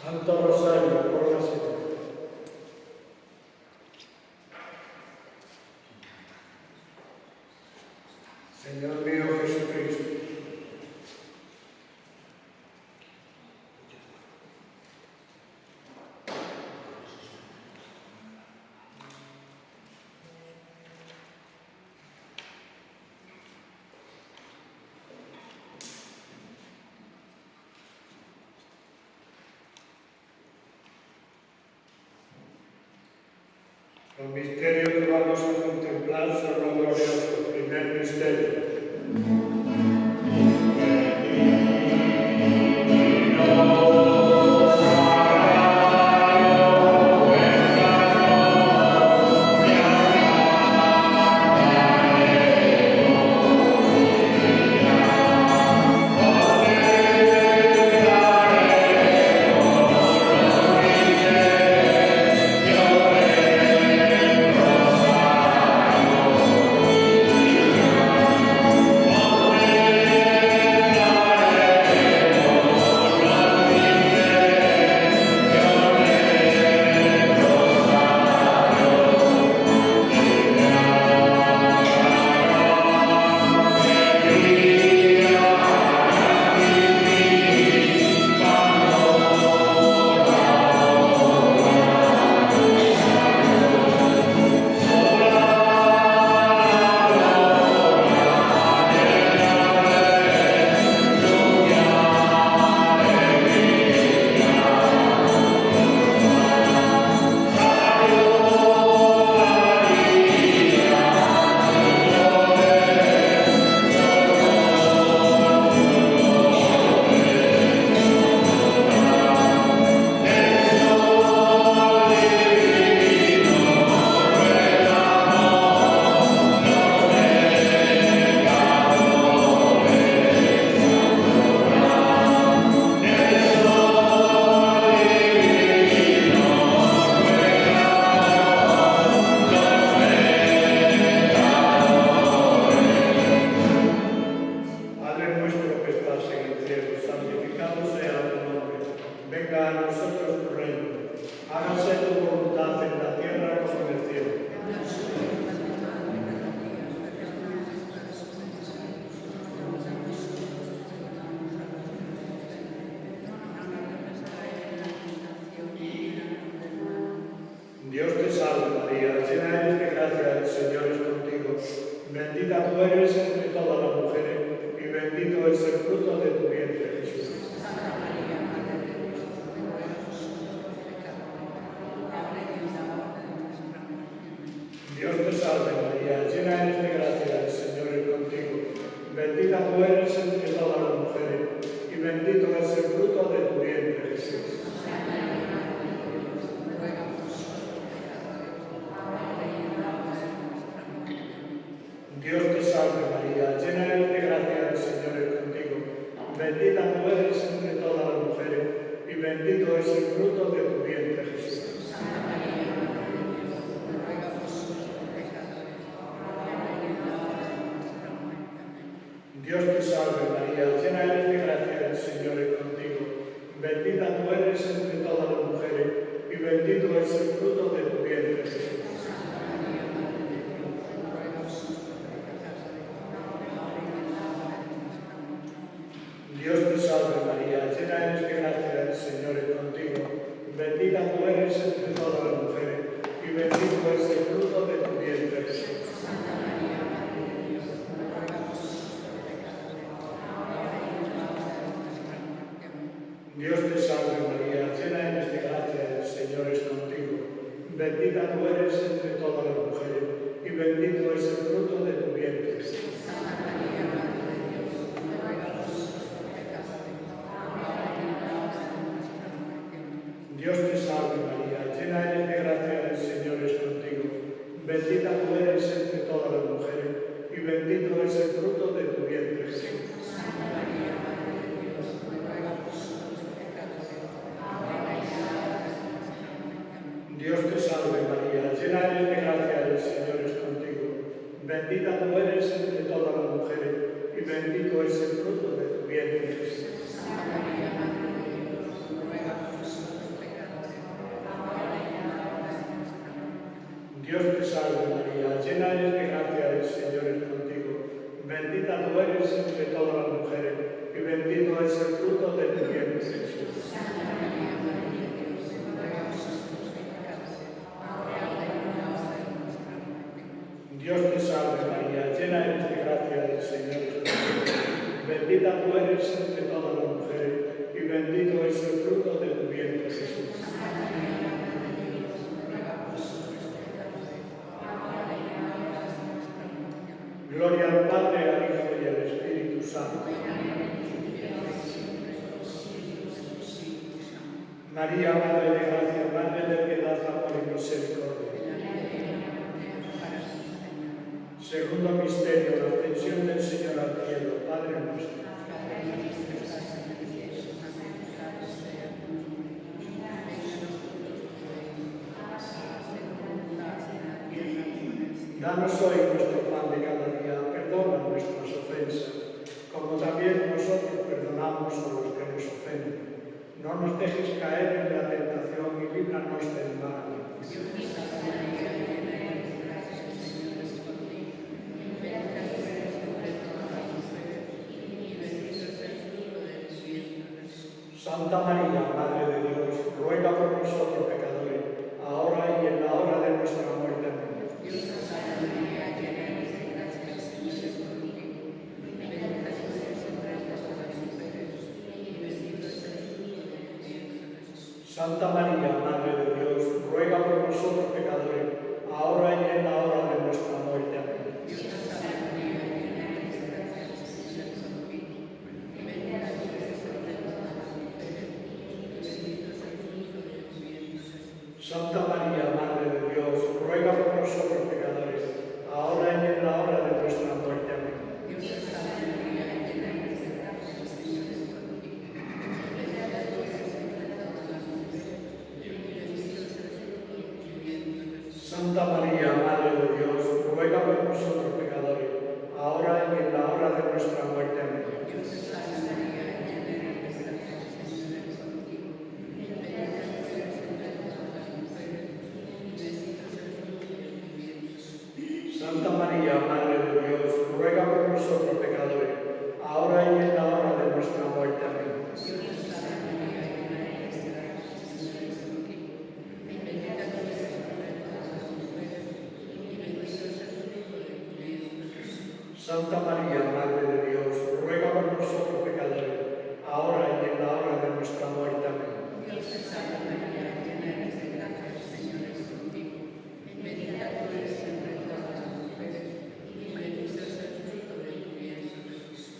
Santo Rosario, por la Señora. Señor mío Jesucristo, los misterios que vamos a contemplar son los gloriosos. Primer misterio. Dios te salve María, llena eres de gracia, el Señor es contigo. Bendita tú eres entre todas las mujeres y bendito es el fruto de tu vientre, Jesús. Dios te salve María, llena eres de gracia, el Señor es contigo. Bendita tú eres entre todas las mujeres y bendito es el fruto de tu vientre, Jesús. Dios te salve María, llena eres de gracia, el Señor es contigo. Bendita tú eres entre todas las mujeres y bendito es el fruto de tu vientre, Jesús. Dios te salve María, llena eres de gracia, el Señor es contigo. Bendita tú eres entre todas las mujeres y bendito es el fruto de tu vientre, Jesús. Dios te salve María, llena eres de gracia, el Señor es contigo. Bendita tú eres entre todas las mujeres y bendito es el fruto de tu vientre, Jesús. Dios te salve María, llena eres de gracia, el Señor es contigo. Bendita tú eres entre todas las mujeres y bendito es el fruto de tu vientre, Jesús. Dios te salve María, llena eres de gracia, el Señor es contigo. Bendita tú eres entre todas las mujeres y bendito es el fruto de tu vientre, Jesús. Dios te salve María, llena eres de gracia, el Señor es contigo. Bendita tú eres entre todas las mujeres y bendito es el fruto de tu vientre, Jesús. Dios te salve María, llena eres de gracia, el Señor es contigo. Bendita tú eres entre todas las mujeres, y bendito es el fruto de tu vientre, Jesús. Dios te salve María, llena eres de gracia, el Señor es contigo. Bendita tú eres entre todas las mujeres, y bendito es el fruto de tu vientre, Jesús. Gloria al Padre, al Hijo y al Espíritu Santo. María, Madre de Gracia, Madre de Piedad, Amor y Misericordia. Segundo misterio, la ascensión del Señor al cielo. Padre nuestro. Danos hoy nuestro pan de cada día, perdona nuestras ofensas, como también nosotros perdonamos a los que nos ofenden. No nos dejes caer en la tentación y líbranos del mal. Santa María, Madre de Dios, ruega por nosotros pecadores, ahora y en la hora de nuestra muerte. Amén. Santa María, Madre de Dios, ruega por nosotros pecadores, ahora y en la hora de nuestra muerte. Amén. Santa María, Madre de Dios, ruega por nosotros pecadores, ahora y en la hora de nuestra muerte. Amén. Santa María, Madre de Dios, ruega por nosotros pecadores, ahora y en la hora de nuestra muerte. Amén. Santa María, Madre de Dios, ruega por nosotros pecadores, ahora y en la hora de nuestra muerte. Amén. Santa María, Madre de Dios, ruega por nosotros pecadores, ahora y en la hora de nuestra muerte. Amén.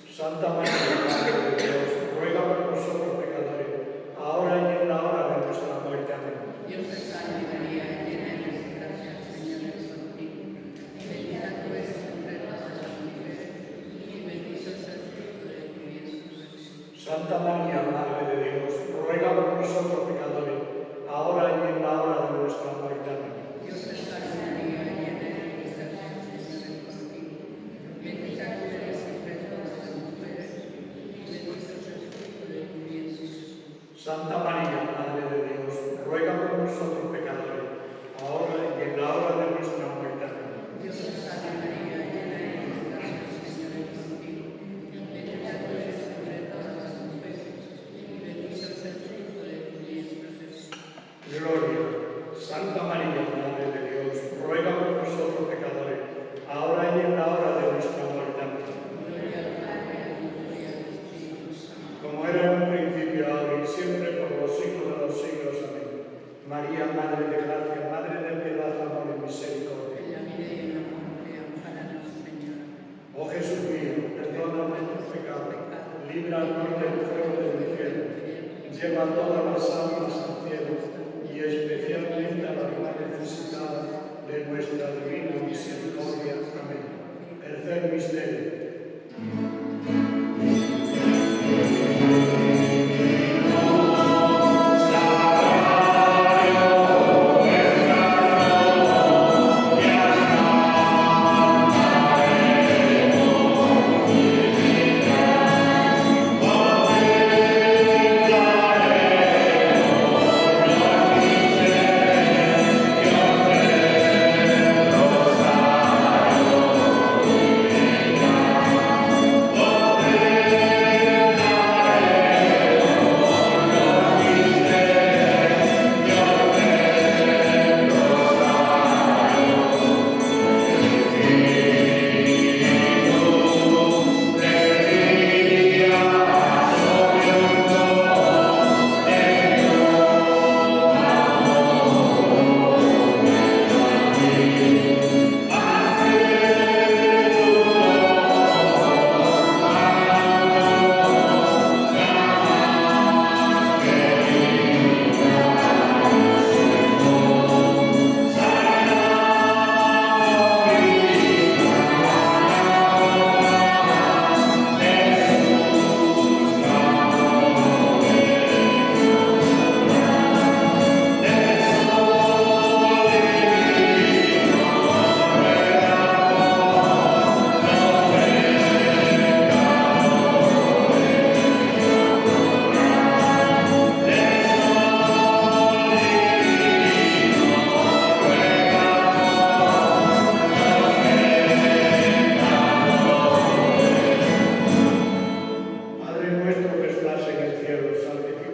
Santa María, Madre de Dios, ruega por nosotros pecadores, ahora y en la hora de nuestra muerte. Amén. Santa María, Madre de Dios, ruega por nosotros pecadores, ahora y en la hora de nuestra muerte. Amén. Santa María, Madre de Dios, ruega por nosotros pecadores, ahora y en la hora de nuestra muerte. Amén. Gloria. Santa María, Madre de Dios, ruega por nosotros pecadores, ahora y en la hora de nuestra muerte. Amén. Como era en un principio, ahora y siempre, por los siglos de los siglos. Amén. María, Madre de Gracia, Madre de Piedad, Amor y Misericordia. Oh Jesús mío, perdona nuestros pecados, líbranos del fuego del infierno, lleva todas las almas al cielo y especialmente a las más necesitadas de nuestra divina misericordia. Amén. Tercer misterio.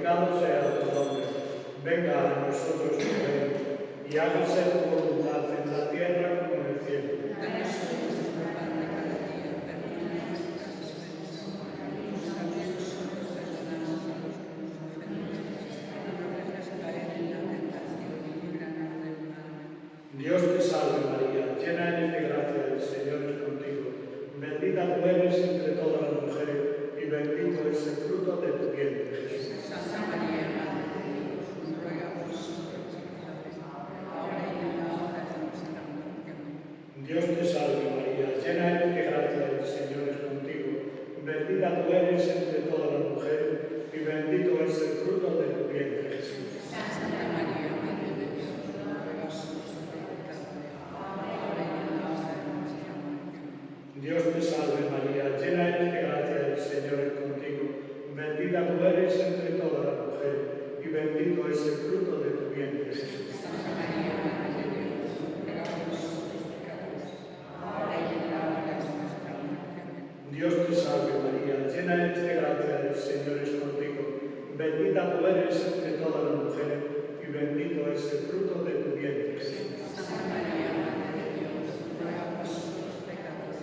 glorificado sea tu nombre. Venga a nosotros tu reino, y hágase tu voluntad en la tierra como en el cielo. Danos hoy nuestro pan de cada día, perdona nuestras ofensas, como también nosotros perdonamos a los que nos ofenden. No nos dejes caer en la tentación y líbranos del mal. Dios te salve María, llena eres de gracia, el Señor es contigo. Bendita tú eres entre todas las mujeres, y bendito es el fruto de tu vientre, Jesús. Santa María, Madre de Dios, ruega por nosotros pecadores, ahora y en la hora de nuestra muerte. Amén. Dios te salve María, llena eres de gracia, el Señor es contigo. Bendita tú eres entre todas las mujeres, y bendito es el fruto de tu vientre, Jesús. Santa María, Madre de Dios, ruega por nosotros pecadores, ahora y en la hora de nuestra muerte. Amén. Dios te salve María, llena eres de gracia, el Señor es contigo. Bendita tú eres entre todas las mujeres, y bendito es el fruto de tu vientre, Jesús. Santa María, Madre de Dios, ruega por nosotros pecadores, ahora y en la hora de nuestra muerte. Amén. Dios te salve María, llena eres de gracia, el Señor es contigo. Bendita tú eres entre todas las mujeres, y bendito es el fruto de tu vientre, Jesús. Santa María, Madre de Dios, ruega por nosotros pecadores,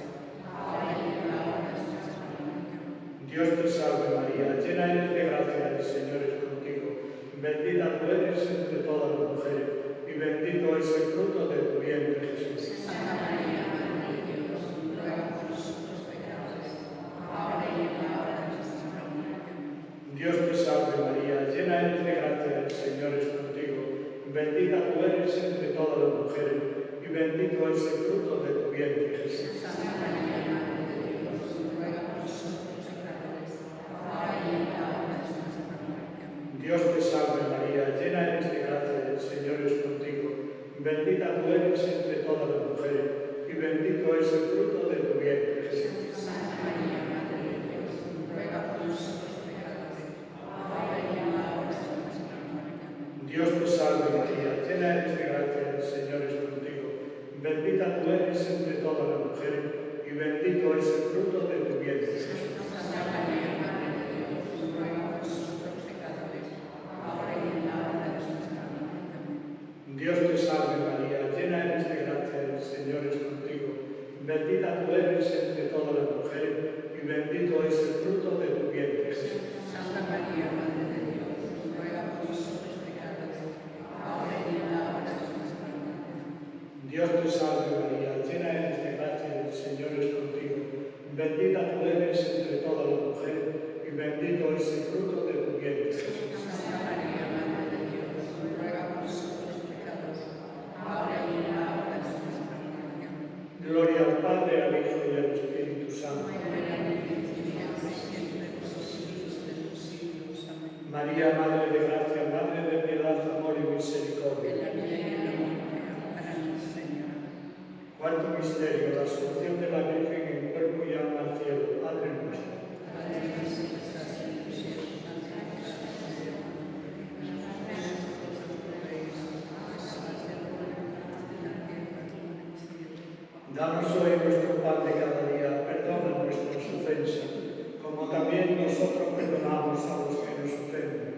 ahora y en la hora de nuestra muerte. Amén. Dios te salve María, llena eres de gracia, el Señor es contigo. Bendita tú eres entre todas las mujeres, y bendito es el fruto de tu vientre, Jesús. Santa María, Madre de Dios, ruega por nosotros pecadores, ahora y en la hora de nuestra muerte. Amén. Dios te salve María, llena eres de gracia, el Señor es contigo. Bendita tú eres entre todas las mujeres, y bendito es el fruto de tu vientre, Jesús. Santa María, Madre de Dios, ruega por nosotros pecadores, ahora y en la hora de nuestra muerte. Amén. Dios te salve María, llena eres de gracia, el Señor es contigo. Bendita tú eres entre todas las mujeres, y bendito es el fruto de tu vientre, Jesús. Santa María, Madre de Dios, ruega por nosotros pecadores, ahora y en la hora de nuestra muerte. Amén. Dios te salve María, llena eres de gracia, el Señor es contigo. Bendita tú eres entre todas las mujeres, y bendito es el fruto de tu vientre, Jesús. Santa María, Madre de Dios, ruega por nosotros pecadores, ahora y en la hora de nuestra muerte. Amén. Dios te salve María, llena eres de gracia, el Señor es contigo. Bendita tú eres entre todas las mujeres, y bendito es el fruto de tu vientre, Jesús. Santa María, Madre de Dios, ruega por nosotros pecadores, ahora y en la hora de nuestra muerte. Amén. Dios te salve María, llena eres de gracia, el Señor es contigo. Bendita tú eres entre todas las mujeres, y bendito es el fruto de tu vientre, Jesús. Santa María, Madre de Dios, ruega por nosotros pecadores, ahora y en la hora de nuestra muerte. Amén. Gloria al Padre, al Hijo y al Espíritu Santo. María, Madre de gracia, Madre de piedad, amor y misericordia. Cuarto misterio, la asunción de la Virgen en cuerpo y alma al cielo. Padre nuestro. Danos hoy nuestro pan de cada día, perdona nuestras ofensas, como también nosotros perdonamos a los que nos ofenden.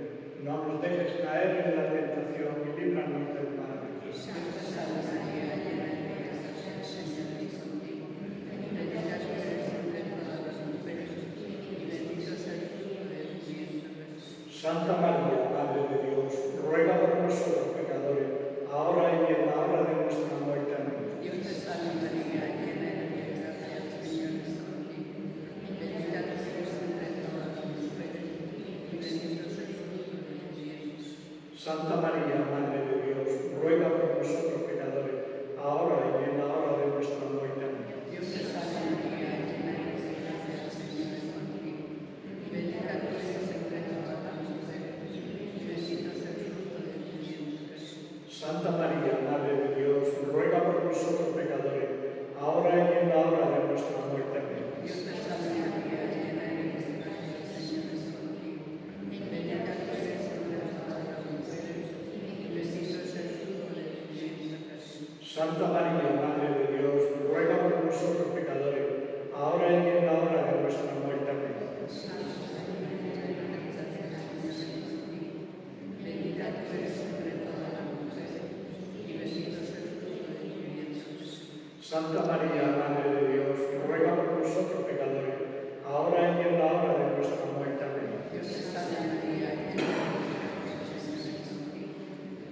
No nos dejes caer en la tentación y líbranos del mal. Santa María, Madre de Dios, ruega por nosotros pecadores, ahora y en la hora de nuestra muerte. Amén. Dios te salve María, llena eres de gracia, el Señor es contigo. Bendita tú eres entre todas las mujeres, y bendito es el fruto de tu vientre. Santa María, Madre de Dios, ruega por nosotros pecadores, ahora y en la hora de nuestra muerte. Amén. Dios te salve María, llena eres de gracia, el Señor es contigo. Bendita tú eres entre todas las mujeres, y bendito es el fruto de tu vientre, Jesús. Santa María, Madre de Dios, ruega por nosotros pecadores, ahora y en la hora de nuestra muerte. Amén. Dios te salve María, llena eres de gracia, el Señor es contigo. Bendita tú eres entre todas las mujeres, y bendito es el fruto de tu vientre, Jesús. Santa María, Madre de Dios, ruega por nosotros pecadores, ahora y en la hora de nuestra muerte. Amén. Santa María, llena eres de gracia, el Señor es contigo. Santa María, Madre de Dios, ruega por nosotros pecadores, ahora y en la hora de nuestra muerte. Amén. Dios te salve María, llena eres de gracia, el Señor es contigo.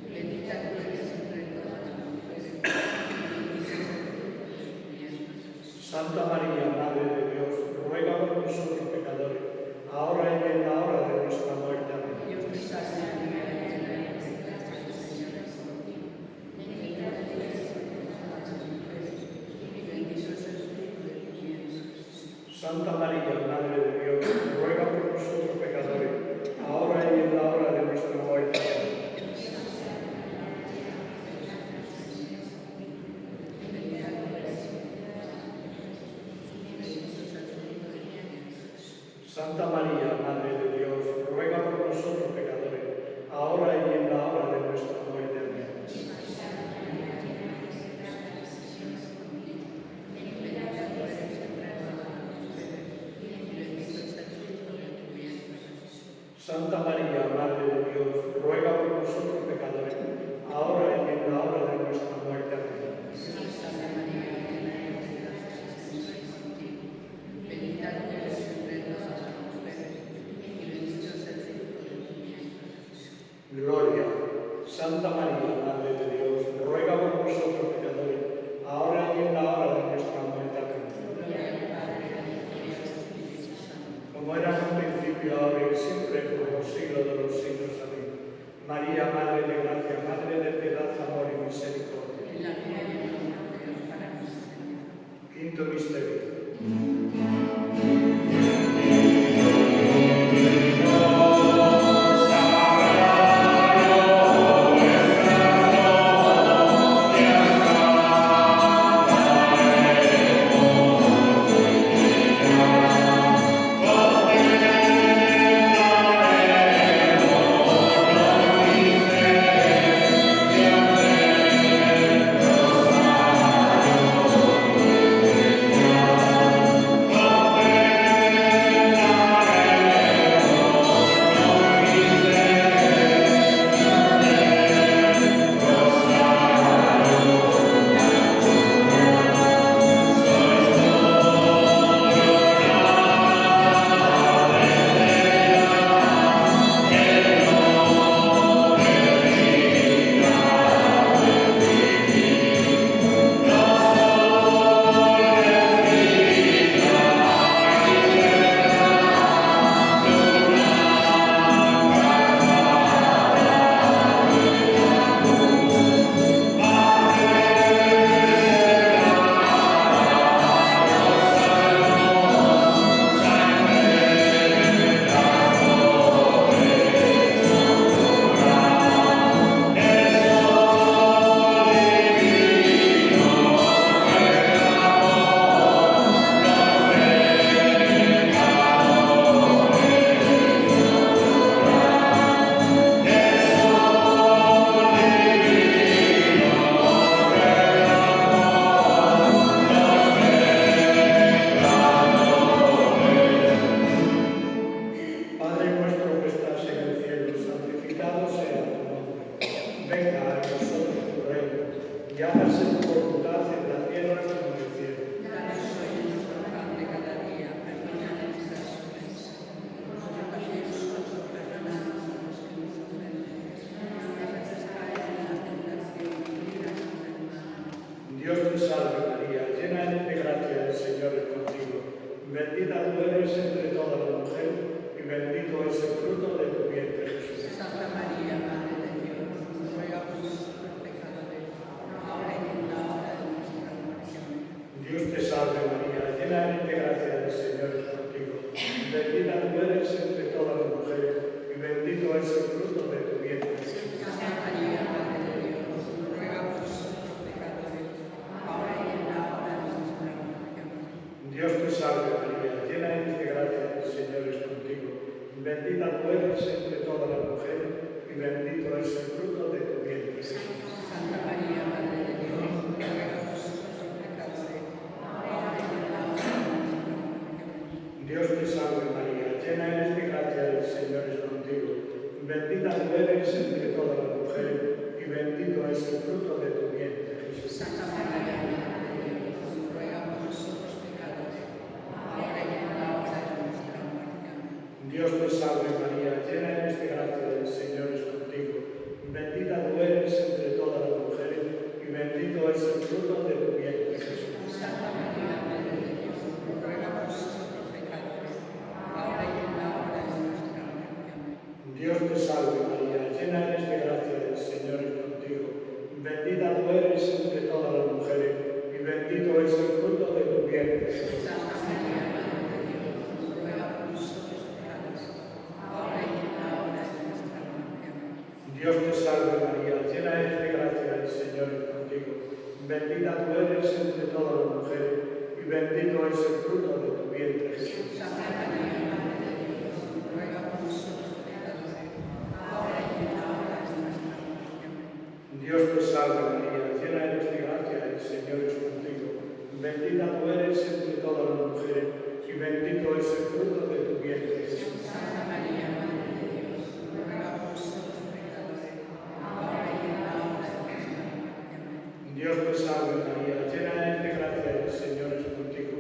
Bendita tú eres entre todas las mujeres, y bendito es el fruto de tu vientre, Jesús. Santa María, Madre de Dios, ruega por nosotros pecadores, ahora y en la hora de nuestra muerte. Amén. Dios te salve María, llena eres de gracia, el Señor es contigo. Bendita tú eres entre todas las mujeres, y bendito es el fruto de tu vientre, Jesús. Santa María, Madre de Dios, ruega por nosotros pecadores, ahora y en la hora de nuestra muerte. Amén. Santa María, Madre de Dios, ruega por nosotros pecadores, ahora y en la hora de nuestra muerte. Amén. Santa María, Madre de Dios, ruega por nosotros pecadores, ahora y en la hora de nuestra muerte. Amén. Gloria. Santa María, Madre de Dios, ruega por nosotros pecadores, ahora y en la hora de nuestra muerte. Amén. Como era en un principio, ahora y siempre, por los siglos de los siglos. Amén. María, Madre de gracia, Madre de piedad, amor y misericordia. Quinto misterio. Bendita tú eres entre todas las mujeres, y bendito es el fruto de tu vientre, Jesús. Santa María, Madre de Dios, ruega por nosotros pecadores, ahora y en la hora de nuestra muerte. Amén. Dios te salve María, llena eres de gracia, el Señor es contigo. Bendita tú eres entre todas las mujeres, y bendito es el fruto de tu vientre, Jesús. Santa María, Madre de Dios, ruega por nosotros pecadores, ahora y en la hora de nuestra muerte. Amén. Dios te salve María, llena eres de gracia, el Señor es contigo. Bendita tú eres entre todas las mujeres, y bendito es el fruto de tu vientre, Jesús. Santa María, Madre de Dios, ruega por nosotros pecadores, ahora y en la hora de nuestra muerte. Amén. Dios te salve María, llena eres de gracia, el Señor es contigo. Bendita tú eres entre todas las mujeres, y bendito es el fruto de tu vientre, Jesús. Santa María, Madre de Dios, Dios te salve María, llena eres de gracia, el Señor es contigo. Bendita tú eres entre todas las mujeres y bendito es el fruto de tu vientre, Jesús. Santa María, Madre de Dios, ruega por nosotros pecadores, ahora y en la hora de nuestra muerte. Amén. Dios te salve María, llena eres de gracia, el Señor es contigo. Bendita tú eres entre todas las mujeres y bendito es el fruto de tu vientre, Jesús. Santa María, Madre de Dios, ruega por nosotros pecadores, ahora y en la hora de nuestra muerte. Amén. Dios te salve María, llena eres de gracia, el Señor es contigo. Bendita tú eres entre todas las mujeres y bendito es el fruto de tu vientre, Jesús. Santa María, Madre de Dios, ruega por nosotros pecadores, ahora y en la hora de nuestra muerte. Amén. Dios te salve María, llena eres de gracia, el Señor es contigo. Bendita tú eres entre todas las mujeres y bendito es el fruto de tu vientre, Jesús. Santa María, Madre de Dios, ruega por nosotros pecadores, ahora y en la hora de nuestra muerte. Amén. Dios te salve María, llena eres de gracia, el Señor es contigo.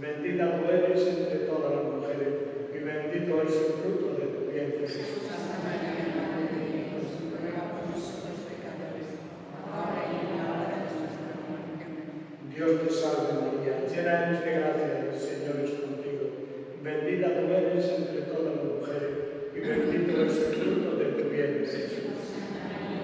Bendita tú eres entre todas las mujeres y bendito es el fruto de tu vientre, Jesús. Santa María, Madre de Dios, ruega por nosotros pecadores, ahora y en la hora de nuestra muerte. Amén. Dios te salve María, llena eres de gracia, el Señor es contigo. Bendita tú eres entre todas las mujeres y bendito es el fruto de tu vientre, Jesús.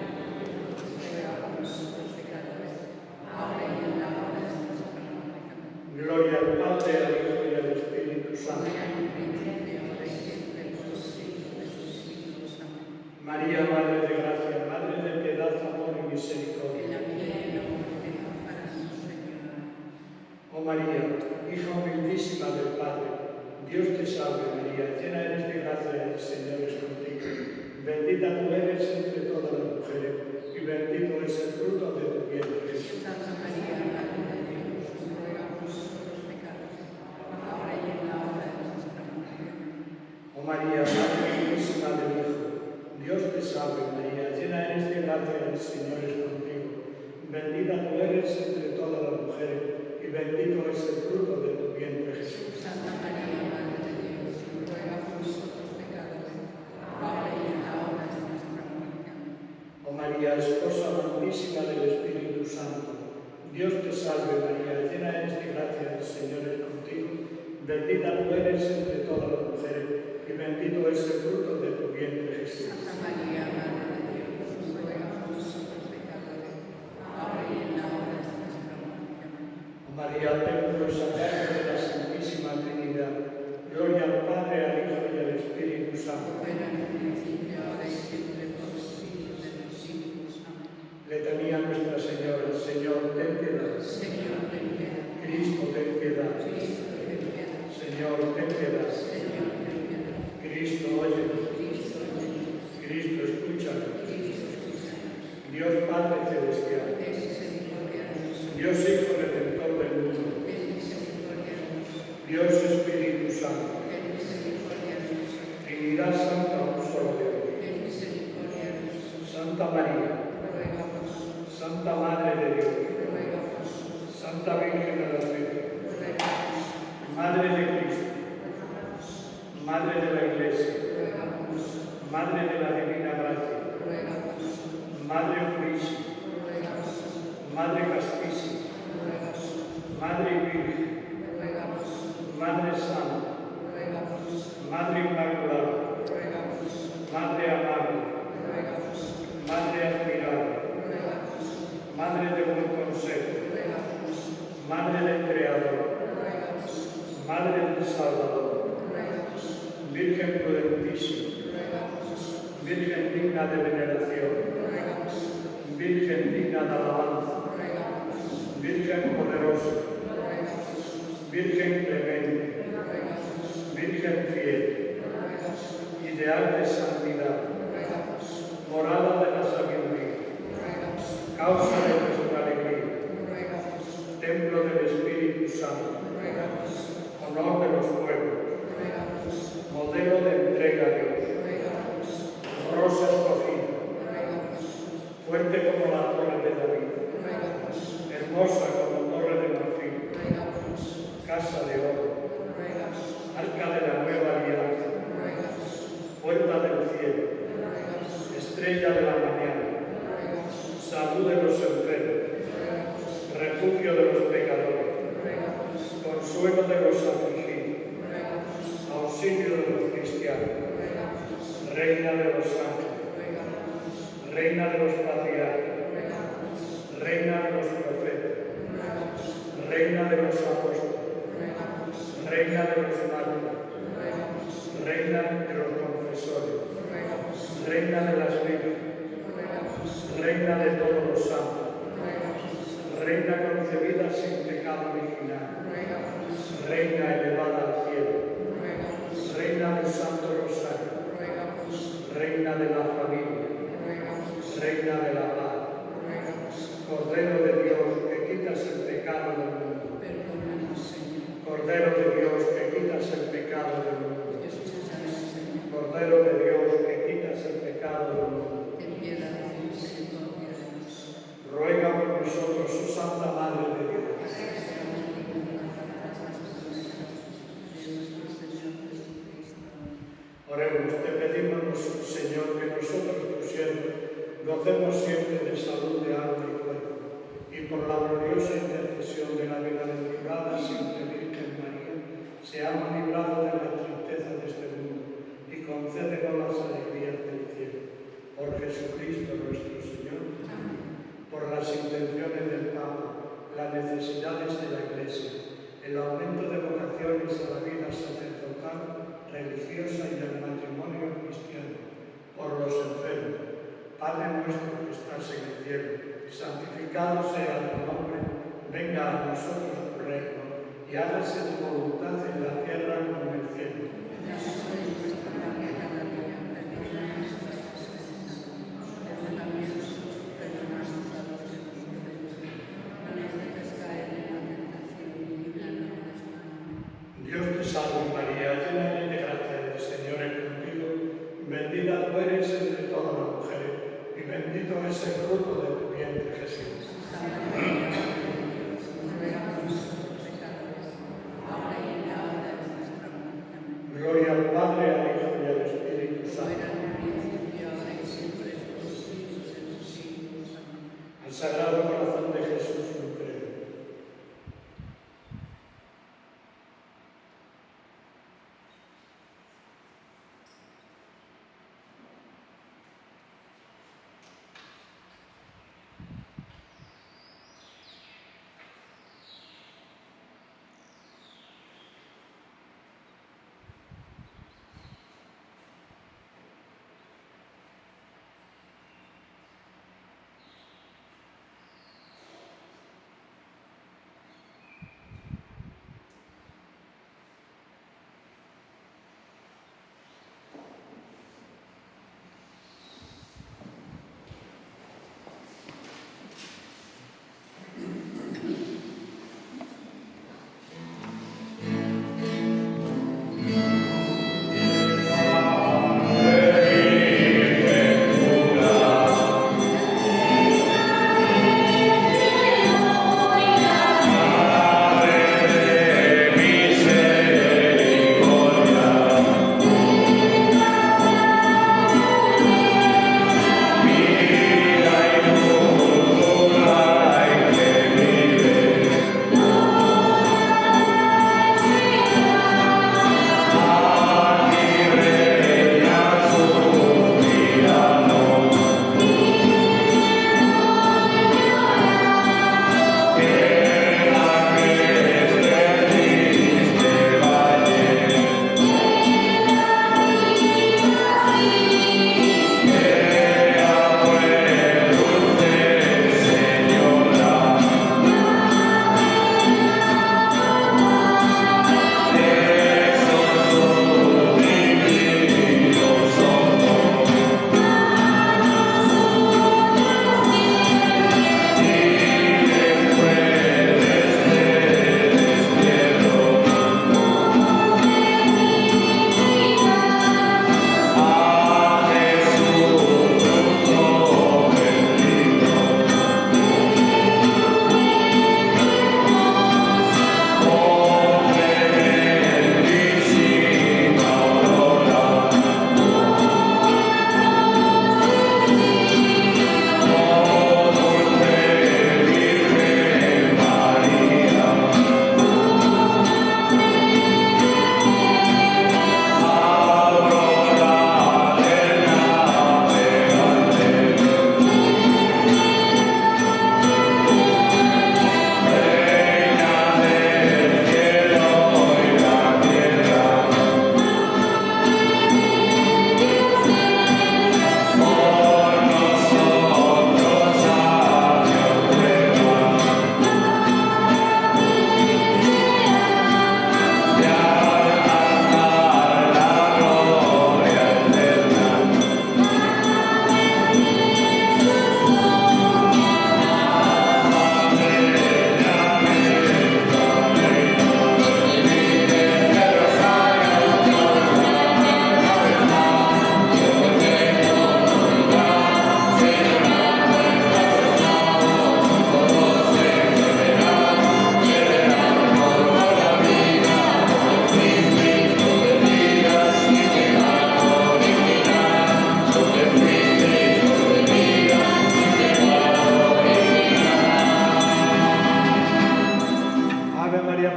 Ruega por nosotros pecadores, ahora y en la hora de nuestra muerte. Amén. Gloria al Padre, al Hijo y al Espíritu Santo. Como era en un principio, ahora y siempre, por los siglos de sus siglos. Amén. María, Madre de gracia, Madre de piedad, amor y En misericordia. la vida y en la muerte, amparanos, Señor. Oh María, hija humildísima del Padre, Dios te salve María, llena eres de gracia, el Señor es contigo. Bendita tú eres entre todas las mujeres y bendito es el fruto de tu vientre, Jesús. Santa María, Madre de Dios, ruega por nosotros pecadores, ahora y en la hora de nuestra muerte. Amén. Oh María, Madre humilísima del Hijo, Dios te salve María, llena eres de gracia, el Señor es contigo. Bendita tú eres entre todas las mujeres y bendito es el fruto de tu vientre, Jesús. Santa María, Madre de Dios, ruega por nosotros pecadores, ahora y en la hora de nuestra muerte. Amén. Oh María, esposa amantísima del Espíritu Santo, Dios te salve María, llena eres de gracia, el Señor es contigo. Bendita tú eres entre todas las mujeres y bendito es el fruto de tu vientre, Jesús. Santa María, Madre de Dios, ruega por nosotros pecadores, ahora y en la hora de nuestra muerte. Amén. Oh María, templo y sagrario de la Santísima Trinidad, gloria al Padre, al Hijo y al Espíritu Santo. Como era en un principio, ahora y siempre, por los siglos de los siglos. Amén. Letanía Nuestra Señora, Señor, ten piedad. Señor, ten piedad. Cristo, ten piedad. Cristo, ten piedad. Señor, ten piedad. Señor, ten piedad. Cristo, óyenos. Cristo, óyenos. Cristo, escúchanos. Cristo, escúchanos. Dios Padre Celestial, Ten misericordia de nosotros. Dios Hijo Redentor del mundo, Ten misericordia de nosotros. Dios Espíritu Santo, Ten misericordia de nosotros. Trinidad Santa, un solo Dios. Ten misericordia de nosotros. Santa María, Ruega por nosotros. Santa Madre de Dios, Ruega por nosotros. Santa Virgen de la Virgen, Ruega por nosotros. Madre de Cristo, Madre de la Iglesia, Ruega por nosotros. Madre de la Divina Gracia, Ruega por nosotros. Madre Purísima, Ruega por nosotros. Madre Castísima, Ruega por nosotros. Madre Virgen, Ruega por nosotros. Madre Santa, Ruega por nosotros. Madre Inmaculada, Ruega por nosotros. Madre Amable, Ruega por nosotros. Madre Admirable, Ruega por nosotros. Madre de buen consejo, Ruega por nosotros. Madre del Creador, Ruega por nosotros. Madre del Salvador, Ruega por nosotros. Virgen prudentísima, Ruega por nosotros. Virgen digna de veneración, Ruega por nosotros. Virgen digna de alabanza, Ruega por nosotros. Virgen poderosa, Ruega por nosotros. Virgen clemente, Ruega por nosotros. Virgen fiel, Ruega por nosotros. ideal de santidad, Ruega por nosotros. morada de la sabiduría, Ruega por nosotros. causa de nuestra alegría, Ruega por nosotros. templo del Espíritu Santo, Ruega por nosotros. honor de los pueblos, Ruega por nosotros. modelo de entrega a Dios, Ruega por nosotros. rosa escogida, Ruega por nosotros. fuerte como la torre de David, Ruega por nosotros. hermosa como torre de marfil, Ruega por nosotros. casa de oro, Ruega por nosotros. arca de la nueva alianza, Ruega por estrella de la mañana, salud de los enfermos, refugio de los pecadores, consuelo de los afligidos, auxilio de los cristianos, reina de los ángeles, reina de los patriarcas, reina de los profetas, reina de los apóstoles, reina de los mártires, reina de los confesores, reina de las vírgenes, reina de todos los santos, reina concebida sin pecado original, reina elevada al cielo, reina del Santo Rosario, reina de la familia, reina de la paz, Cordero de Dios que quitas el pecado del mundo, Cordero de Dios que quitas el pecado del mundo, Cordero de Dios que quitas el pecado del mundo. Ruega por nosotros, oh Santa Madre de Dios. Oremos, te pedimos, Señor, que nosotros, tus siervos, gocemos siempre de salud de alma y cuerpo, y por la gloriosa intercesión de la bienaventurada siempre Virgen María, seamos librados de la tristeza de este mundo y concédenos las alegrías del cielo. Por Jesucristo nuestro Señor. Amén. Por las intenciones del Papa, las necesidades de la Iglesia, el aumento de vocaciones a la vida sacerdotal, religiosa y del matrimonio cristiano, por los enfermos. Padre nuestro que estás en el cielo, santificado sea tu nombre, venga a nosotros tu reino, y hágase tu voluntad en la tierra como en el cielo. Dios te salve María, llena eres de gracia, el Señor es contigo, bendita tú eres entre todas las mujeres, y bendito es el fruto de tu vientre, Jesús. Gloria al Padre, al Hijo y al Espíritu Santo. Al Sagrado Corazón de Jesús, un credo.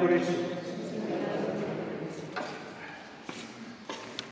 por eso.